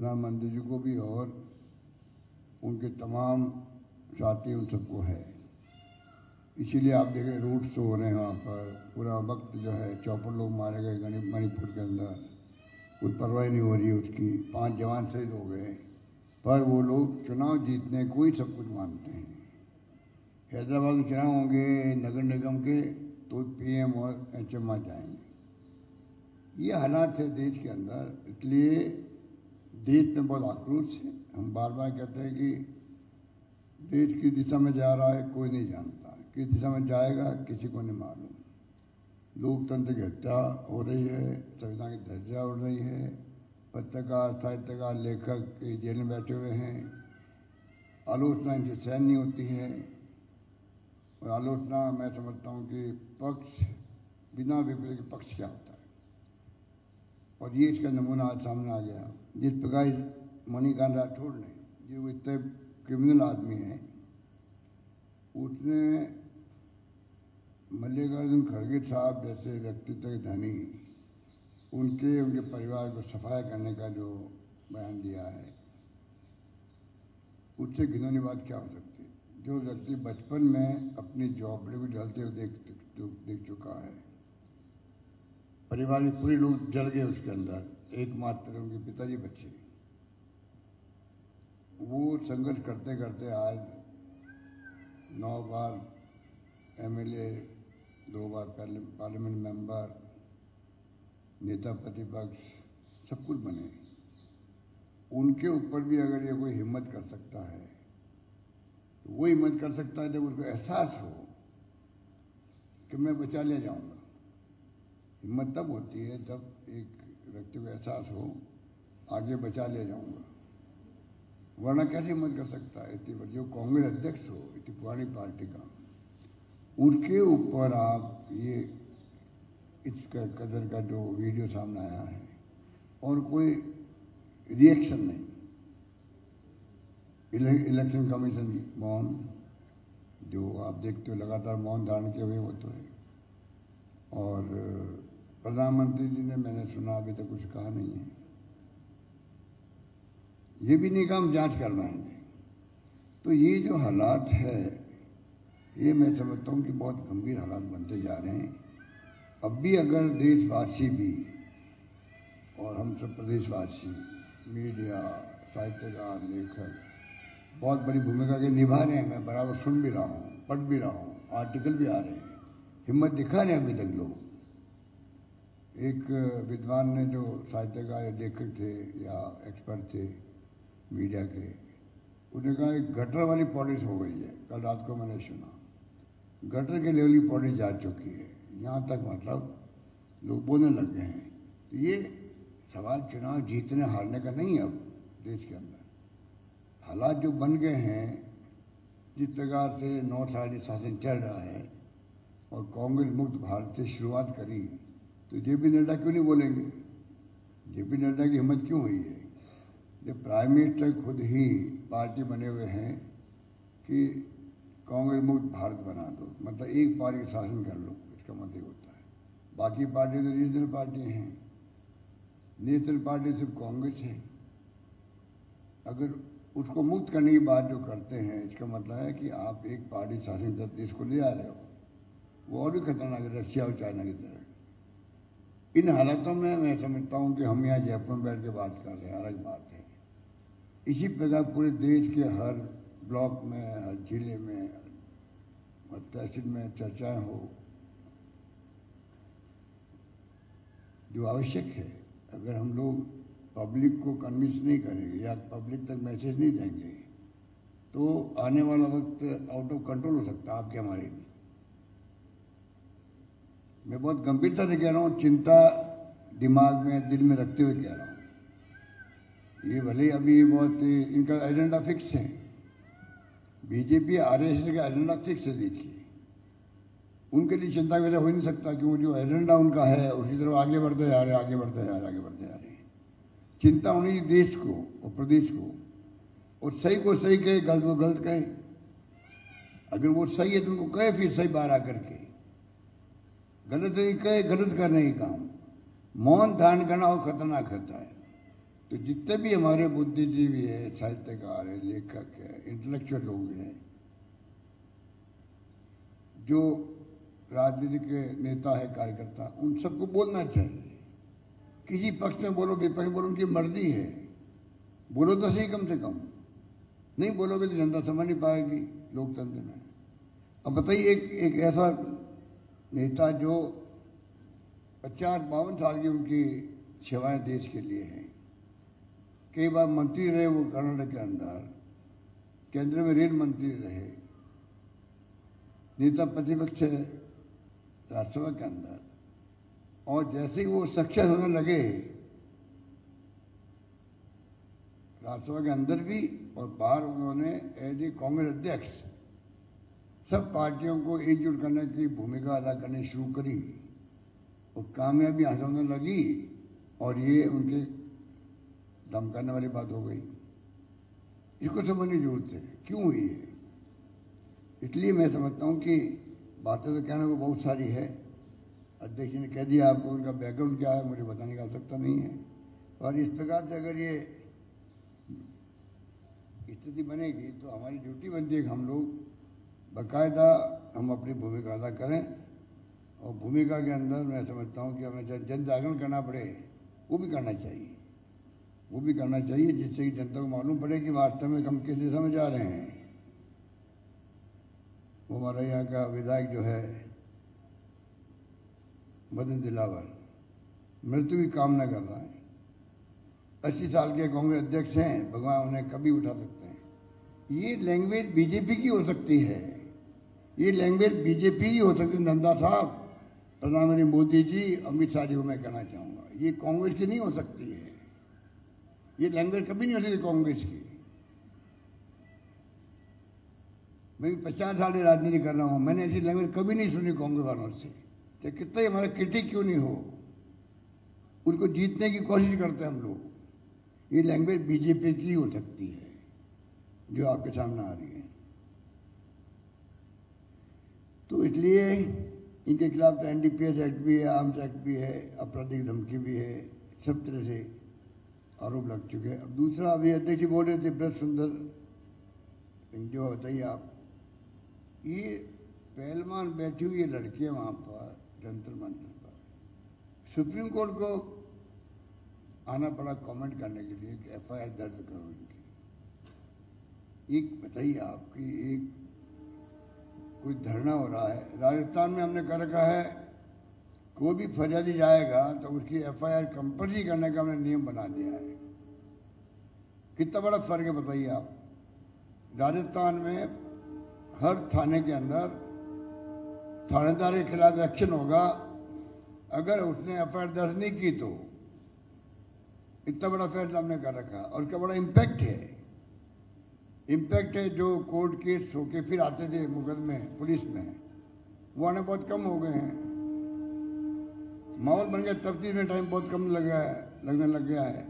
प्रधानमंत्री जी को भी और उनके तमाम साथी उन सबको है। इसीलिए आप देखें रूट शो हो रहे हैं वहाँ पर, पूरा वक्त जो है 54 लोग मारे गए मणिपुर के अंदर, कोई परवाह नहीं हो रही उसकी। 5 जवान शहीद हो गए, पर वो लोग चुनाव जीतने को ही सब कुछ मानते हैं। हैदराबाद में चुनाव होंगे नगर निगम के तो पीएम और एचएम आ जाएंगे। ये हालात है देश के अंदर, इसलिए देश में बहुत आक्रोश है। हम बार बार कहते हैं कि देश किस दिशा में जा रहा है कोई नहीं जानता, किस दिशा में जाएगा किसी को नहीं मालूम। लोकतंत्र की हत्या हो रही है, संविधान की धज्जियां उड़ रही है, पत्रकार साहित्यकार लेखक जेल में बैठे हुए हैं, आलोचना इनसे सहन नहीं होती है। और आलोचना मैं समझता हूँ कि पक्ष बिना विपरीत के पक्ष क्या होता है, और ये इसका नमूना आज सामने आ गया। जिस प्रकार मणिकांत राठौड़ ने, जो इतने क्रिमिनल आदमी है, उसने मल्लिकार्जुन खड़गे साहब जैसे व्यक्तित्व के धनी उनके परिवार को सफाया करने का जो बयान दिया है, उससे घिनौनी बात क्या हो सकती है। जो व्यक्ति बचपन में अपनी झोपड़ी को जलते हुए देख चुका है, परिवार के पूरे लोग जल गए उसके अंदर, एकमात्र उनके पिताजी बच्चे, वो संघर्ष करते करते आज 9 बार एमएलए, 2 बार पार्लियामेंट मेंबर, नेता प्रतिपक्ष, सब कुछ बने। उनके ऊपर भी अगर ये कोई हिम्मत कर सकता है तो वो हिम्मत कर सकता है जब उसको एहसास हो कि मैं बचा ले जाऊंगा। हिम्मत तब होती है जब एक व्यक्ति को एहसास हो आगे बचा ले जाऊंगा, वरना कैसे हिम्मत कर सकता है। इतनी जो कांग्रेस अध्यक्ष हो, इतनी पुरानी पार्टी का, उनके ऊपर आप ये इस कदर का जो वीडियो सामने आया है और कोई रिएक्शन नहीं। इलेक्शन कमीशन मौन, जो आप देखते हो लगातार मौन धारण किए हुए वो तो है, और प्रधानमंत्री जी ने, मैंने सुना, अभी तक कुछ कहा नहीं है। ये भी नहीं कहा हम जांच करवाएंगे। तो ये जो हालात है, ये मैं समझता हूँ कि बहुत गंभीर हालात बनते जा रहे हैं। अब भी अगर देशवासी भी और हम सब प्रदेशवासी, मीडिया, साहित्यकार, लेखक बहुत बड़ी भूमिका के निभा रहे हैं। मैं बराबर सुन भी रहा हूँ, पढ़ भी रहा हूँ, आर्टिकल भी आ रहे हैं, हिम्मत दिखा रहे हैं अभी तक लोग। एक विद्वान ने, जो साहित्यकार या लेखक थे या एक्सपर्ट थे मीडिया के, उन्होंने कहा एक गटर वाली पॉलिश हो गई है। कल रात को मैंने सुना, गटर के लेवल की पॉलिश जा चुकी है, यहाँ तक मतलब लोग बोलने लग गए हैं। तो ये सवाल चुनाव जीतने हारने का नहीं है। अब देश के अंदर हालात जो बन गए हैं, जिस प्रकार से 9 साल शासन चल रहा है और कांग्रेस मुक्त भारत से शुरुआत करी, तो जेपी नड्डा क्यों नहीं बोलेंगे? जेपी नड्डा की हिम्मत क्यों हुई है जब प्राइम मिनिस्टर खुद ही पार्टी बने हुए हैं कि कांग्रेस मुक्त भारत बना दो, मतलब एक पार्टी का शासन कर लो, इसका मतलब होता है। बाकी पार्टी तो रीजनल पार्टी हैं, नेशनल पार्टी सिर्फ कांग्रेस है। अगर उसको मुक्त करने की बात जो करते हैं, इसका मतलब है कि आप एक पार्टी शासन जब देश को ले आ रहे हो, वो और भी खतरनाक है, रशिया और चाइना की तरह। इन हालातों में मैं समझता हूँ कि हम यहाँ जयपुर में बैठ के बात कर रहे हैं, अलग बात है। इसी प्रकार पूरे देश के हर ब्लॉक में, हर जिले में, हर तहसील में चर्चाएं हो, जो आवश्यक है। अगर हम लोग पब्लिक को कन्विंस नहीं करेंगे या पब्लिक तक मैसेज नहीं देंगे, तो आने वाला वक्त आउट ऑफ कंट्रोल हो सकता है आपके हमारे लिए। मैं बहुत गंभीरता से कह रहा हूँ, चिंता दिमाग में, दिल में रखते हुए कह रहा हूँ। ये भले अभी बहुत इनका एजेंडा फिक्स है, बीजेपी आरएसएस का एजेंडा फिक्स है। देखिए, उनके लिए चिंता वैसा हो नहीं सकता, क्योंकि जो एजेंडा उनका है उसी तरफ आगे बढ़ते जा रहे हैं, आगे बढ़ते जा रहे हैं, आगे बढ़ते जा रहे हैं। चिंता होनी देश को और प्रदेश को, और सही को सही कहे, गलत को गलत कहे। अगर वो सही है तो उनको कहे फिर सही बार आकर के, गलत नहीं कहे, गलत करने की काम। मौन धारण करना और खतरनाक होता है। तो जितने भी हमारे बुद्धिजीवी है, साहित्यकार है, लेखक है, इंटेलेक्चुअल लोग हैं, जो राजनीतिक नेता है, कार्यकर्ता, उन सबको बोलना चाहिए। किसी पक्ष में बोलो, विपक्ष में बोलो, उनकी मर्जी है, बोलो तो सही कम से कम। नहीं बोलोगे तो जनता समझ नहीं पाएगी लोकतंत्र में। अब बताइए, एक ऐसा नेता जो 50-52 साल की उनकी सेवाएं देश के लिए हैं, कई बार मंत्री रहे वो कर्नाटक के अंदर, केंद्र में रेल मंत्री रहे, नेता प्रतिपक्ष है राज्यसभा के अंदर, और जैसे ही वो सक्सेस होने लगे राज्यसभा के अंदर भी और बाहर, उन्होंने एज ए कांग्रेस अध्यक्ष सब पार्टियों को एकजुट करने की भूमिका अदा करनी शुरू करी और कामयाबी हासिल होने लगी, और ये उनके धमकाने वाली बात हो गई। इसको समझने की जरूरत है क्यों हुई है। इसलिए मैं समझता हूं कि बातें तो कहने को बहुत सारी है। अध्यक्ष ने कह दिया, आपको उनका बैकग्राउंड क्या है मुझे बताने की आवश्यकता नहीं है। और इस प्रकार से अगर ये स्थिति बनेगी तो हमारी ड्यूटी बनती है कि हम लोग बाकायदा हम अपनी भूमिका अदा करें। और भूमिका के अंदर मैं समझता हूं कि हमें जन जागरण करना पड़े, वो भी करना चाहिए, वो भी करना चाहिए, जिससे कि जनता को मालूम पड़े कि वास्तव में हम किस दिशा में जा रहे हैं। वो हमारा यहाँ का विधायक जो है मदन दिलावर मृत्यु की कामना कर रहा है। 80 साल के कांग्रेस अध्यक्ष हैं, भगवान उन्हें कभी उठा सकते हैं। ये लैंग्वेज बीजेपी की हो सकती है, ये लैंग्वेज बीजेपी की हो सकती है। नंदा साहब, प्रधानमंत्री मोदी जी, अमित शाह जी को मैं कहना चाहूंगा, ये कांग्रेस की नहीं हो सकती है। ये लैंग्वेज कभी नहीं हो सकती कांग्रेस की। मैं 50 साल की राजनीति कर रहा हूं, मैंने ऐसी लैंग्वेज कभी नहीं सुनी कांग्रेस वालों से, चाहे कितना ही हमारा क्रिटिक क्यों नहीं हो, उनको जीतने की कोशिश करते हैं हम लोग। ये लैंग्वेज बीजेपी की हो सकती है जो आपके सामने आ रही है। तो इसलिए इनके खिलाफ तो एनडीपीएस एक्ट भी है, आर्म्स एक्ट भी है, आपराधिक धमकी भी है, सब तरह से आरोप लग चुके हैं। अब दूसरा, अभी अध्यक्ष जी बोल रहे थे ब्रज सुंदर सिंह, जो बताइए आप, ये पहलवान बैठी हुई ये लड़कियां वहां पर जंतर मंतर पर, सुप्रीम कोर्ट को आना पड़ा कमेंट करने के लिए कि एफआईआर दर्ज करो इनकी। एक बताइए आपकी, एक कोई धरना हो रहा है राजस्थान में, हमने कर रखा है कोई भी फरियादी जाएगा तो उसकी एफआईआर कंपल्सरी करने का हमने नियम बना दिया है। कितना बड़ा फर्क है बताइए आप। राजस्थान में हर थाने के अंदर थानेदार के खिलाफ एक्शन होगा अगर उसने एफआईआर दर्ज नहीं की तो। इतना बड़ा फैसला हमने कर रखा और क्या बड़ा इम्पैक्ट है। इम्पैक्ट है जो कोर्ट केस होके फिर आते थे मुकदमे पुलिस में, वो आने बहुत कम हो गए हैं। माहौल बन गया, तफ्तीश में टाइम बहुत कम लगने लग गया है।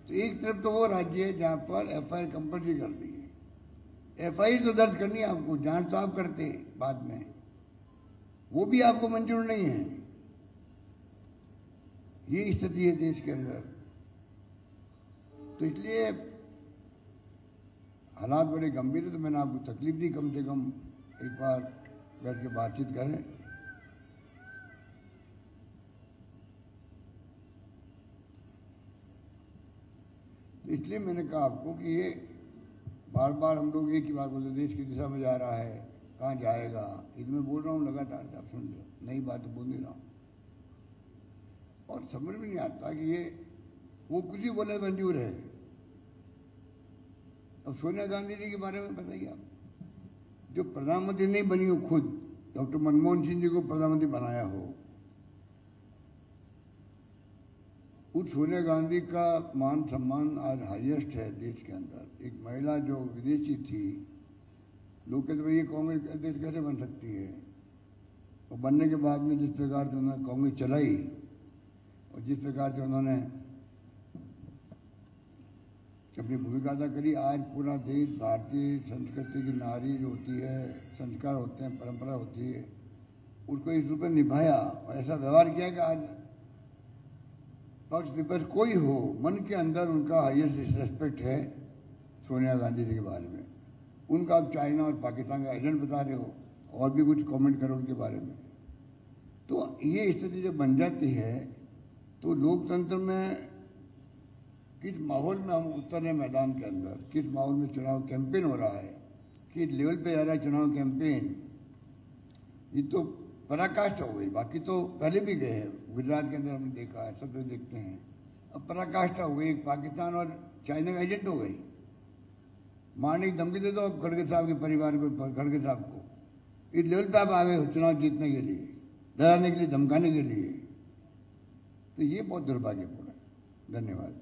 तो एक तरफ तो वो राज्य है जहां पर एफआईआर कंपल्सरी कर दी है। एफआईआर तो दर्ज करनी है आपको, जांच तो आप करते बाद में, वो भी आपको मंजूर नहीं है। ये स्थिति है देश के अंदर। तो इसलिए हालात बड़े गंभीर है। तो मैंने आपको तकलीफ दी, कम से कम एक बार बैठ के बातचीत करें। तो इसलिए मैंने कहा आपको कि ये बार बार हम लोग एक ही बात बोलते, देश की दिशा में जा रहा है, कहाँ जाएगा। इसमें बोल रहा हूँ लगातार, आप सुन लो, नई बात बोल नहीं रहा हूँ। और समझ में नहीं आता कि ये वो कुछ ही बोले मंजूर है। अब सोनिया गांधी जी के बारे में बताइए आप, जो प्रधानमंत्री नहीं बनी हो, खुद डॉक्टर मनमोहन सिंह जी को प्रधानमंत्री बनाया हो, उस सोनिया गांधी का मान सम्मान आज हाईएस्ट है देश के अंदर। एक महिला जो विदेशी थी, लोग कहते भाई ये कांग्रेस अध्यक्ष कैसे बन सकती है। और बनने के बाद में जिस प्रकार से उन्होंने कांग्रेस चलाई और जिस प्रकार से उन्होंने अपनी भूमिका अदा करी, आज पूरा देश भारतीय संस्कृति की नारी जो होती है, संस्कार होते हैं, परंपरा होती है, उसको इस रूप में निभाया और ऐसा व्यवहार किया कि आज पक्ष विपक्ष कोई हो, मन के अंदर उनका हाईएस्ट रेस्पेक्ट है सोनिया गांधी जी के बारे में। उनका आप चाइना और पाकिस्तान का एजेंट बता रहे हो और भी कुछ कमेंट करो उनके बारे में। तो ये स्थिति जब बन जाती है तो लोकतंत्र में किस माहौल में हम उतर रहे मैदान के अंदर, किस माहौल में चुनाव कैंपेन हो रहा है, किस लेवल पे जा रहा है चुनाव कैंपेन, ये तो पराकाष्ठा हो गई। बाकी तो पहले भी गए हैं, गुजरात के अंदर हमने देखा है, सब लोग देखते हैं। अब पराकाष्ठा हो गई, पाकिस्तान और चाइना का एजेंट हो गई। मारने की धमकी दे दो अब खड़गे साहब के परिवार को, खड़गे साहब को। इस लेवल पे आप आ गए हो चुनाव जीतने के लिए, डराने के लिए, धमकाने के लिए। तो ये बहुत दुर्भाग्यपूर्ण है। धन्यवाद।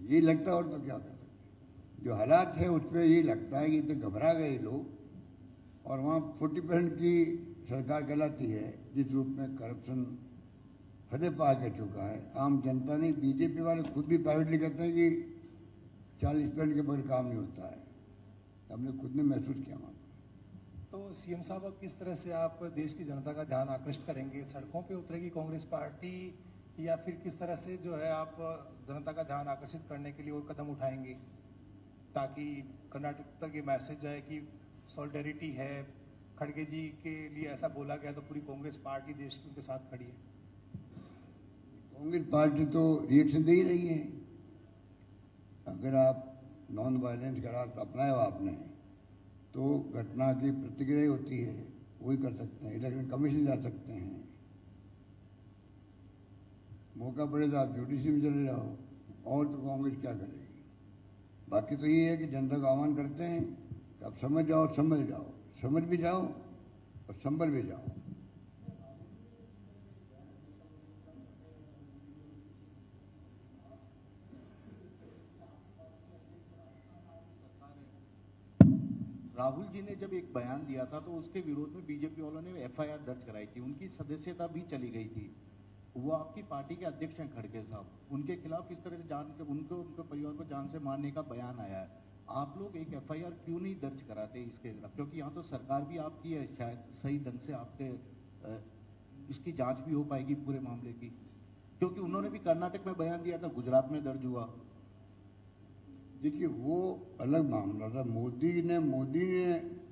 ये लगता है और तो क्या कर सकते। जो हालात है उसमें ये लगता है कि तो घबरा गए लोग और वहाँ 40% की सरकार कहलाती है, जिस रूप में करप्शन हदे पार कर चुका है। आम जनता ने, बीजेपी वाले खुद भी प्राइवेटली कहते हैं कि 40% के बगैर काम नहीं होता है। हमने खुद ने महसूस किया वहाँ। तो सीएम साहब, अब किस तरह से आप देश की जनता का ध्यान आकृष्ट करेंगे? सड़कों पे उतरेगी कांग्रेस पार्टी या फिर किस तरह से जो है आप जनता का ध्यान आकर्षित करने के लिए और कदम उठाएंगे ताकि कर्नाटक तक ये मैसेज जाए कि सॉलिडेरिटी है? खड़गे जी के लिए ऐसा बोला गया तो पूरी कांग्रेस पार्टी देश के उनके साथ खड़ी है। कांग्रेस पार्टी तो रिएक्शन दे ही रही है। अगर आप नॉन वायलेंस करार अपनाया आपने तो घटना की प्रतिक्रिया होती है, वही कर सकते हैं। इलेक्शन कमीशन जा सकते हैं, मौका पड़े तो आप जुडिशरी में चले जाओ, और तो कांग्रेस क्या करेगी। बाकी तो ये है कि जनता का आह्वान करते हैं कि आप समझ जाओ, संभल जाओ, समझ भी जाओ और संभल भी जाओ। राहुल जी ने जब एक बयान दिया था तो उसके विरोध में बीजेपी वालों ने एफआईआर दर्ज कराई थी, उनकी सदस्यता भी चली गई थी। वो आपकी पार्टी के अध्यक्ष हैं खड़गे साहब, उनके खिलाफ इस तरह से जान के उनके परिवार को जान से मारने का बयान आया है। आप लोग एक एफआईआर क्यों नहीं दर्ज कराते इसके खिलाफ? क्योंकि यहाँ तो सरकार भी आपकी है, शायद सही ढंग से आपके इसकी जांच भी हो पाएगी पूरे मामले की। क्योंकि उन्होंने भी कर्नाटक में बयान दिया था, गुजरात में दर्ज हुआ। देखिए वो अलग मामला था। मोदी ने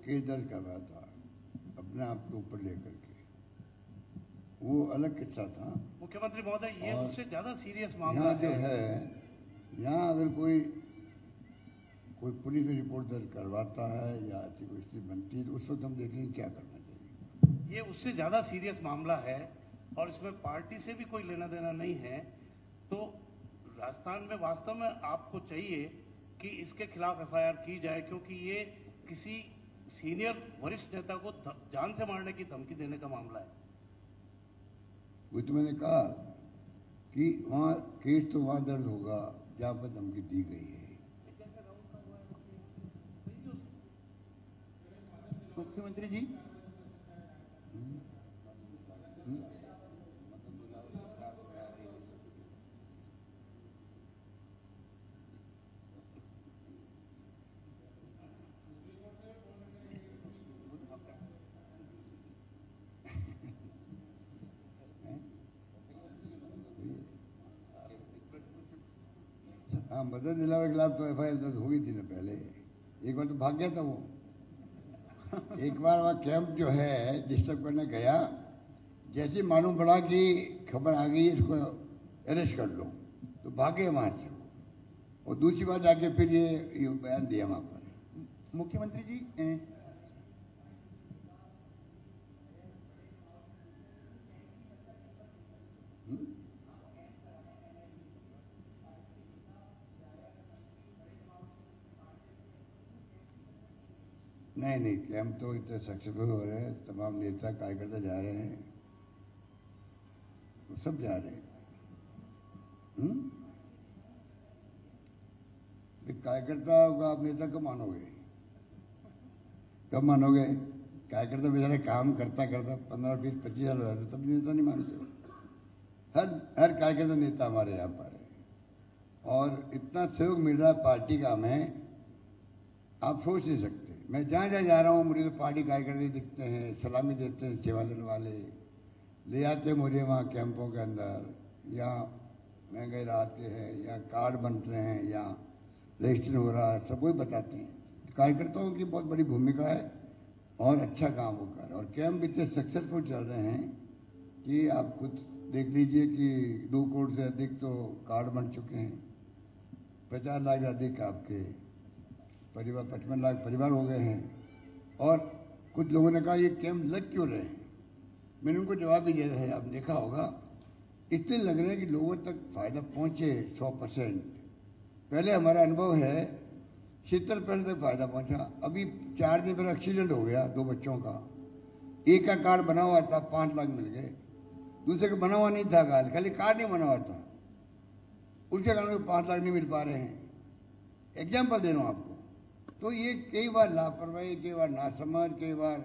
केस दर्ज करवाया था अपने आप के ऊपर लेकर के, वो अलग किस्सा था। मुख्यमंत्री महोदय, ये उससे ज्यादा सीरियस मामला जो है, यहाँ अगर कोई पुलिस में रिपोर्ट दर्ज करवाता है या ऐसी कोई स्थिति बनती है तो उस वक्त हम देखेंगे क्या करना चाहिए। ये उससे ज्यादा सीरियस मामला है और इसमें पार्टी से भी कोई लेना देना नहीं है। तो राजस्थान में वास्तव में आपको चाहिए कि इसके खिलाफ एफआईआर की जाए, क्योंकि ये किसी सीनियर वरिष्ठ नेता को जान से मारने की धमकी देने का मामला है। वो तो मैंने कहा कि वहाँ केस तो वहाँ दर्ज होगा जहाँ पर धमकी दी गई है। मुख्यमंत्री जी, हाँ, मदद दिलावे के खिलाफ तो एफआईआर दर्ज हुई थी ना पहले। एक बार तो भाग गया था वो। एक बार वहाँ कैंप जो है डिस्टर्ब करने गया, जैसे मालूम पड़ा कि खबर आ गई इसको अरेस्ट कर लो तो भागे वहाँ से। और दूसरी बार जाके फिर ये बयान दिया वहाँ पर। मुख्यमंत्री जी, नहीं, कैंप तो इतने सक्सेसफुल हो रहे हैं, तमाम नेता कार्यकर्ता जा रहे हैं, वो सब जा रहे हैं। कार्यकर्ता होगा आप नेता कब मानोगे? कार्यकर्ता बेचारे काम करता 15, 20, 25 साल हो जाते तब नेता नहीं मानते। हर कार्यकर्ता नेता हमारे यहाँ पर है और इतना सहयोग मिल रहा है पार्टी का हमें आप सोच नहीं सकते। मैं जहाँ जहाँ जा रहा हूँ मुझे तो पार्टी कार्यकर्ता दिखते हैं, सलामी देते हैं, सेवा दल वाले ले आते हैं मुझे वहाँ कैंपों के अंदर, या महंगाई आते हैं, या कार्ड बन रहे हैं, या रजिस्टर हो रहा है, सब वही बताते हैं। कार्यकर्ताओं की बहुत बड़ी भूमिका है और अच्छा काम वो कर, और कैंप इतने सक्सेसफुल चल रहे हैं कि आप खुद देख लीजिए कि 2 करोड़ से अधिक तो कार्ड बन चुके हैं, 50 लाख से अधिक आपके परिवार, 55 लाख परिवार हो गए हैं। और कुछ लोगों ने कहा ये कैंप लग क्यों रहे हैं, मैंने उनको जवाब भी दिया है, आपने देखा होगा इतने लग रहे हैं कि लोगों तक फायदा पहुंचे 100%। पहले हमारा अनुभव है 70% तक फायदा पहुंचा। अभी 4 दिन पहले एक्सीडेंट हो गया 2 बच्चों का, एक का कार्ड बना हुआ था 5 लाख मिल गए, दूसरे का बना हुआ नहीं था, खाली कार्ड नहीं बना हुआ था, उसके कारण 5 लाख नहीं मिल पा रहे हैं। एग्जाम्पल दे रहा हूँ आपको। तो ये कई बार लापरवाही, कई बार नासमझ, कई बार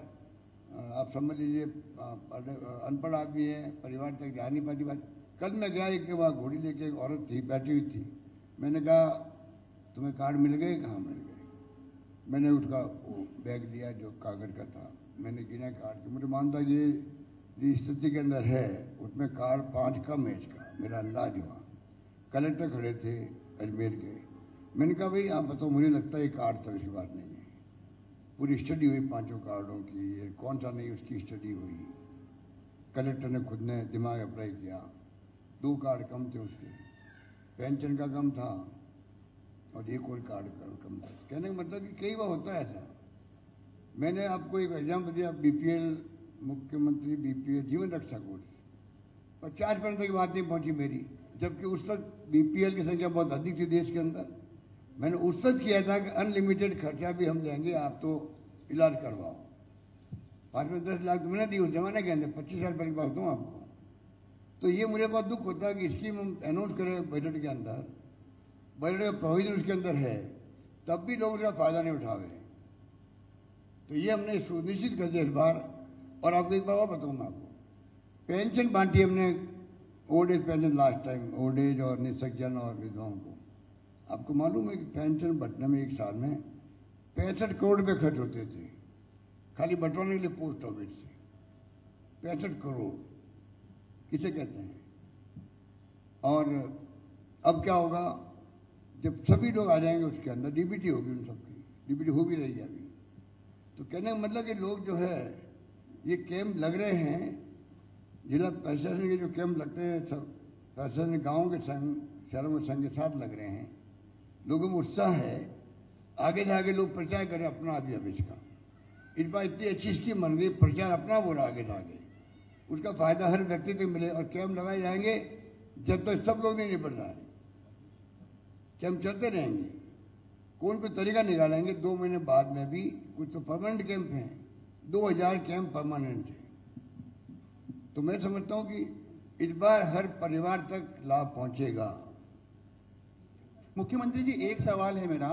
आप समझ लीजिए अनपढ़ आदमी है, परिवार तक जा नहीं पाती बात। कल मैं गया एक के वहाँ घोड़ी लेके एक औरत थी, बैठी हुई थी, मैंने कहा तुम्हें कार्ड मिल गए, कहाँ मिल गए। मैंने उसका वो बैग लिया जो कागज का था, मैंने गिना कार्ड, मुझे मानता ये जिस स्थिति के अंदर है उसमें कार्ड 5 कम है इसका, मेरा अंदाज हुआ। कलेक्टर खड़े थे अजमेर के, मैंने कहा भाई आप बताओ, मुझे लगता है ये कार्ड तो ऐसी बात नहीं है। पूरी स्टडी हुई 5 कार्डों की, ये कौन सा नहीं उसकी स्टडी हुई। कलेक्टर ने खुद ने दिमाग अप्लाई किया, 2 कार्ड कम थे उसके, पेंशन का कम था और एक और कार्ड कम था। कहने का मतलब कि कई बार होता है ऐसा। मैंने आपको एक एग्जाम्पल दिया, बीपीएल मुख्यमंत्री बीपीएल जीवन रक्षा कोष, 50% की बात नहीं पहुंची मेरी, जबकि उस वक्त बीपीएल की संख्या बहुत अधिक थी देश के अंदर। मैंने उस वक्त किया था कि अनलिमिटेड खर्चा भी हम देंगे, आप तो इलाज करवाओ। 5 में 10 लाख तो मैंने दी उस जमाने के अंदर, 25 साल पहले बात हूँ आपको। तो ये मुझे बहुत दुख होता है कि स्कीम हम अनाउंस करें बजट के अंदर, बजट का प्रोविजन उसके अंदर है, तब भी लोग उसका फायदा नहीं उठावे। तो ये हमने सुनिश्चित कर दिया इस बार। और आपको एक बात बताऊँ मैं आपको, पेंशन बांटी हमने, old age pension last time, old age और निःसज्जन और विधवाओं को। आपको मालूम है कि पेंशन बंटने में एक साल में 65 करोड़ रुपये खर्च होते थे, खाली बंटवाने के लिए पोस्ट ऑफिस से। 65 करोड़ किसे कहते हैं। और अब क्या होगा, जब सभी लोग आ जाएंगे उसके अंदर डीबीटी होगी, उन सबकी डीबीटी हो भी रही है अभी। तो कहने का मतलब कि लोग जो है ये कैंप लग रहे हैं, जिला प्रशासन के जो कैंप लगते हैं, सब प्रशासन गाँव के संग, शहरों के संग के साथ लग रहे हैं, लोगों में उत्साह है, आगे जाके लोग प्रचार करें अपना अभी इसका। इस बार इतनी अच्छी स्कीम बन गई, प्रचार अपना हो रहा आगे जाके, उसका फायदा हर व्यक्ति को मिले। और कैंप लगाए जाएंगे जब तक सब लोग नहीं निपट रहा है, कैंप चलते रहेंगे, कोई तरीका निकालेंगे। 2 महीने बाद में भी कुछ तो परमानेंट कैंप हैं, 2000 कैंप परमानेंट है। तो मैं समझता हूं कि इस बार हर परिवार तक लाभ पहुंचेगा। मुख्यमंत्री जी, एक सवाल है मेरा,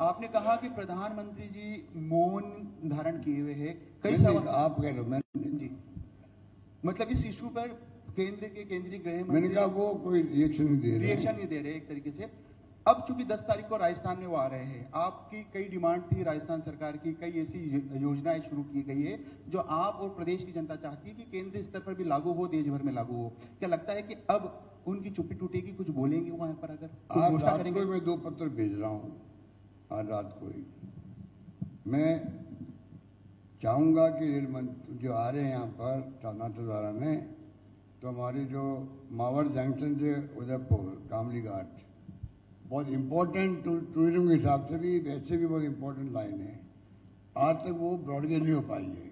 आपने कहा कि प्रधानमंत्री जी मौन धारण किए हुए हैं, कई सवाल आप कह रहे हो, मैंने जी मतलब इस इशू पर केंद्र के केंद्रीय गृह मंत्री, मैंने कहा वो कोई रिएक्शन नहीं दे रहे एक तरीके से। अब चूंकि 10 तारीख को राजस्थान में वो आ रहे हैं, आपकी कई डिमांड थी राजस्थान सरकार की, कई ऐसी योजनाएं शुरू की गई है जो आप और प्रदेश की जनता चाहती है कि केंद्रीय स्तर पर भी लागू हो, देश भर में लागू हो। क्या लगता है कि अब उनकी चुप्पी टूटेगी, कुछ बोलेंगे वहां पर, अगर आज रात को मैं 2 पत्र भेज रहा हूं, आज रात को ही। मैं चाहूंगा कि रेल मंत्री जो आ रहे हैं यहाँ पर नाथद्वारा में, तो हमारी जो मावड़ जंक्शन से उदयपुर कामली घाट बहुत इम्पोर्टेंट टूरिज्म के हिसाब से भी, वैसे भी बहुत इम्पोर्टेंट लाइन है। आज तक वो ब्रॉडगेज नहीं हो पाई है,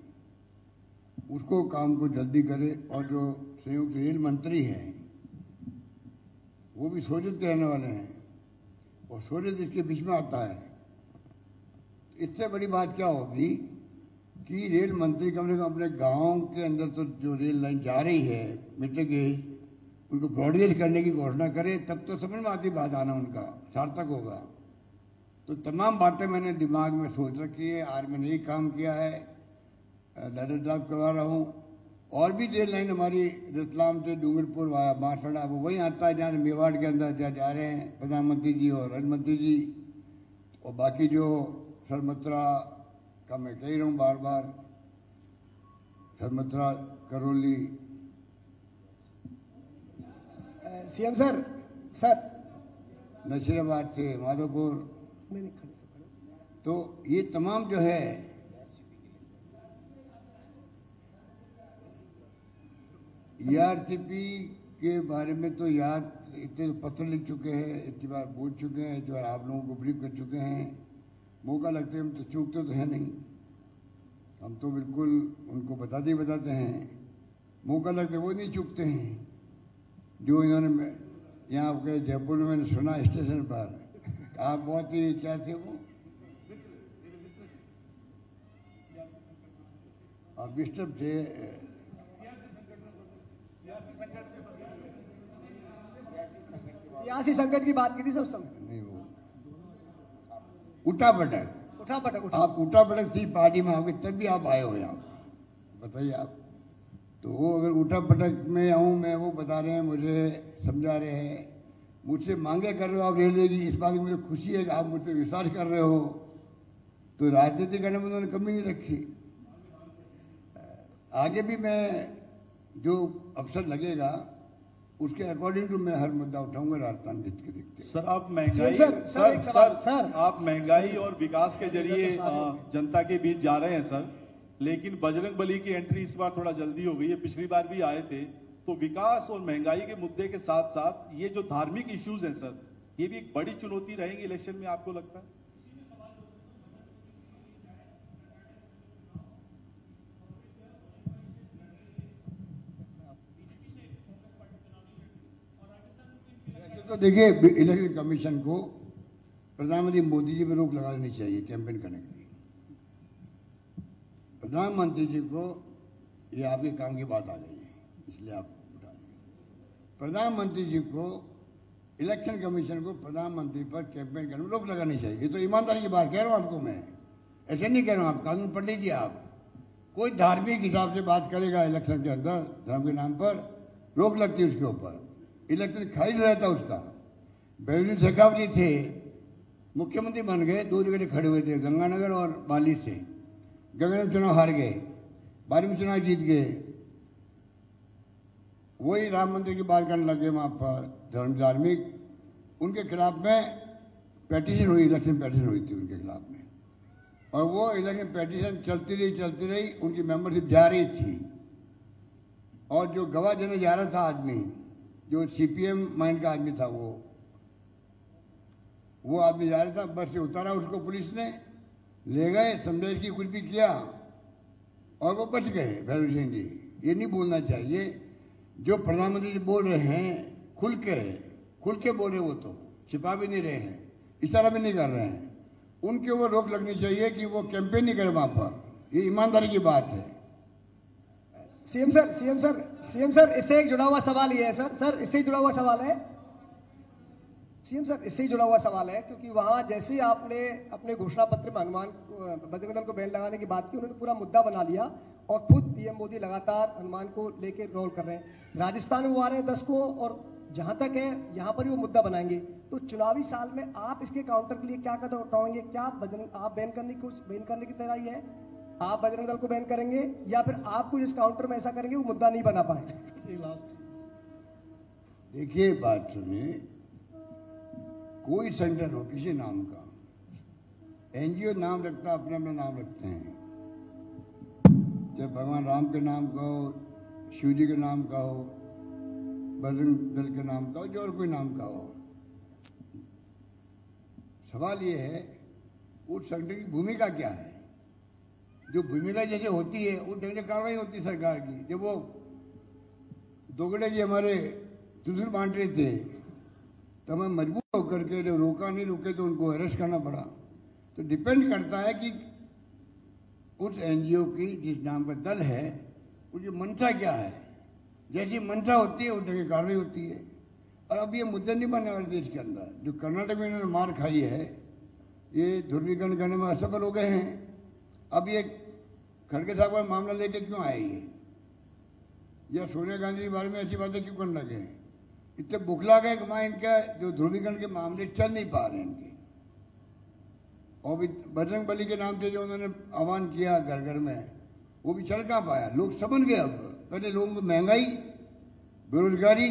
उसको काम को जल्दी करे। और जो संयुक्त रेल मंत्री हैं वो भी सोजत के रहने वाले हैं, और सोजत इसके बीच में आता है। इससे बड़ी बात क्या होगी कि रेल मंत्री कम से कम अपने गांव के अंदर तो जो रेल लाइन जा रही है मीटर गेज, उनको ब्रॉडगेज करने की घोषणा करे, तब तो समझ में आती बात, आना उनका सार्थक होगा। तो तमाम बातें मैंने दिमाग में सोच रखी है। आज मैंने यही काम किया है, लेटर ड्राफ्ट करवा रहा हूँ। और भी रेल लाइन हमारी रतलाम से डूंगरपुर वाया बांसवाड़ा, वो वहीं आता है जहाँ मेवाड़ के अंदर जहाँ जा रहे हैं प्रधानमंत्री जी और रज मंत्री जी। और बाकी जो सरमत्रा का मैं कह रहा हूँ बार बार, सरमत्रा, करौली। सीएम सर, नशीराबाद से माधोपुर, तो ये तमाम जो है ERCP के बारे में तो यार इतने पत्र लिख चुके हैं, इतनी बार बोल चुके हैं, जो आप लोगों को ब्रीफ कर चुके हैं। मौका लगते हम तो चूकते तो है नहीं, हम तो बिल्कुल उनको बताते हैं। मौका लगते वो नहीं चूकते हैं। जो इन्होंने यहाँ के जयपुर में मैंने सुना स्टेशन पर, आप बहुत ही क्या थे वो, आप डिस्टर्ब थे। सियासी संकट की बात की थी सब समय। नहीं, वो उठापटक आप उठापटक थी पार्टी में आपके, तब भी आप आए हो यहाँ, बताइए आप। तो वो अगर उठापटक में आऊँ मैं, वो बता रहे हैं, मुझे समझा रहे हैं, मुझसे मांगे कर रहे हो आप रेलवे की, इस बात की मुझे खुशी है कि आप मुझ पर विश्वास कर रहे हो। तो राजनीति करने में उन्होंने कमी नहीं रखी। आगे भी मैं जो अवसर लगेगा उसके अकॉर्डिंग टू मैं हर मुद्दा उठाऊंगा राजस्थान जीत के देखते। सर आप महंगाई सर, आप महंगाई और विकास के जरिए जनता के बीच जा रहे हैं सर, लेकिन बजरंग बली की एंट्री इस बार थोड़ा जल्दी हो गई है, पिछली बार भी आए थे। तो विकास और महंगाई के मुद्दे के साथ साथ ये जो धार्मिक इश्यूज हैं सर, ये भी एक बड़ी चुनौती रहेंगी इलेक्शन में, आपको लगता है? तो देखिए, इलेक्शन कमीशन को प्रधानमंत्री मोदी जी पर रोक लगा लेनी चाहिए कैंपेन करने के लिए। प्रधानमंत्री जी को ये आपके काम की बात आ गई है, इसलिए आप उठा लेंगे। प्रधानमंत्री जी को, इलेक्शन कमीशन को प्रधानमंत्री पर कैंपेन करने में रोक लगानी चाहिए। ये तो ईमानदारी की बात कह रहा हूं आपको मैं, ऐसे नहीं कह रहा हूं। आप कानून पढ़ लीजिए। आप कोई धार्मिक हिसाब से बात करेगा इलेक्शन के अंदर, धर्म के नाम पर रोक लगती है उसके ऊपर। इलेक्शन खारिज रहता उसका। बेवजूद शेखावती थे, मुख्यमंत्री बन गए, 2 जगह खड़े हुए थे, गंगानगर और बाली से। गंगानगर में चुनाव हार गए, बाली में चुनाव जीत गए। वही राम मंदिर की बात करने लगे वहां पर, धार्मिक उनके खिलाफ में पेटिशन हुई, इलेक्शन पेटिशन हुई थी उनके खिलाफ में। और वो इलेक्शन पेटिशन चलती रही, उनकी मेंबरशिप जा रही थी। और जो गवाह देने जा रहा था आदमी, जो CPM माइंड का आदमी था, वो आदमी जा रहा था, बस से उतारा उसको पुलिस ने, ले गए, संदेश की कुछ भी किया और वो बच गए। भैरव सिंह जी, ये नहीं बोलना चाहिए। जो प्रधानमंत्री जी बोल रहे हैं खुल के बोल रहे, वो तो छिपा भी नहीं रहे हैं, इशारा भी नहीं कर रहे हैं। उनके ऊपर रोक लगनी चाहिए कि वो कैंपेन नहीं करे वहां पर। ये ईमानदारी की बात है। सीएम सर, इससे एक जुड़ा हुआ सवाल ये है सर, इससे ही जुड़ा हुआ सवाल है सीएम सर, इससे ही जुड़ा हुआ सवाल है, क्योंकि वहां जैसे आपने अपने घोषणा पत्र में हनुमान बजरंग दल को बैन लगाने की बात की, उन्होंने पूरा मुद्दा बना लिया और खुद पीएम मोदी लगातार हनुमान को लेकर रोल कर रहे हैं। राजस्थान में वो आ रहे हैं 10 को, और जहां तक है यहाँ पर ही वो मुद्दा बनाएंगे। तो चुनावी साल में आप इसके काउंटर के लिए क्या कदम उठाएंगे? क्या आप बैन करने की तैयारी है? आप बजरंग दल को बैन करेंगे या फिर आप कुछ इस काउंटर में ऐसा करेंगे वो मुद्दा नहीं बना पाए? देखिए, बात सुनिए, कोई संगठन हो किसी नाम का, NGO नाम रखता, अपने अपने नाम रखते हैं। चाहे भगवान राम के नाम का हो, शिव जी के नाम का हो, बजरंग दल के नाम का हो, जो और कोई नाम का हो। सवाल ये है उस संगठन की भूमिका क्या है। जो भूमिका जैसे होती है वो ढंग से कार्रवाई होती है सरकार की। जब वो दोगड़े जी हमारे त्रिशूल बांट रहे थे तो हमें मजबूर होकर के जब रोका नहीं, रुके तो उनको अरेस्ट करना पड़ा। तो डिपेंड करता है कि उस NGO की जिस नाम का दल है उसकी मंशा क्या है। जैसी मंशा होती है उस ढंग की कार्रवाई होती है। और अब ये मुद्दे नहीं बनने वाले देश के अंदर। जो कर्नाटक में इन्होंने मार खाई है, ये ध्रुवीकरण करने में असफल हो गए हैं। अब ये खड़गे साहब का मामला लेके क्यों आए ये, या सोनिया गांधी के बारे में ऐसी बातें क्यों करने लगे? इतने बुखला गए कि वहां इनका जो ध्रुवीकरण के मामले चल नहीं पा रहे हैं इनके। और भी बजरंग बली के नाम से जो उन्होंने आह्वान किया घर घर में, वो भी चल कहाँ पाया। लोग समझ गए अब, पहले लोगों को महंगाई, बेरोजगारी,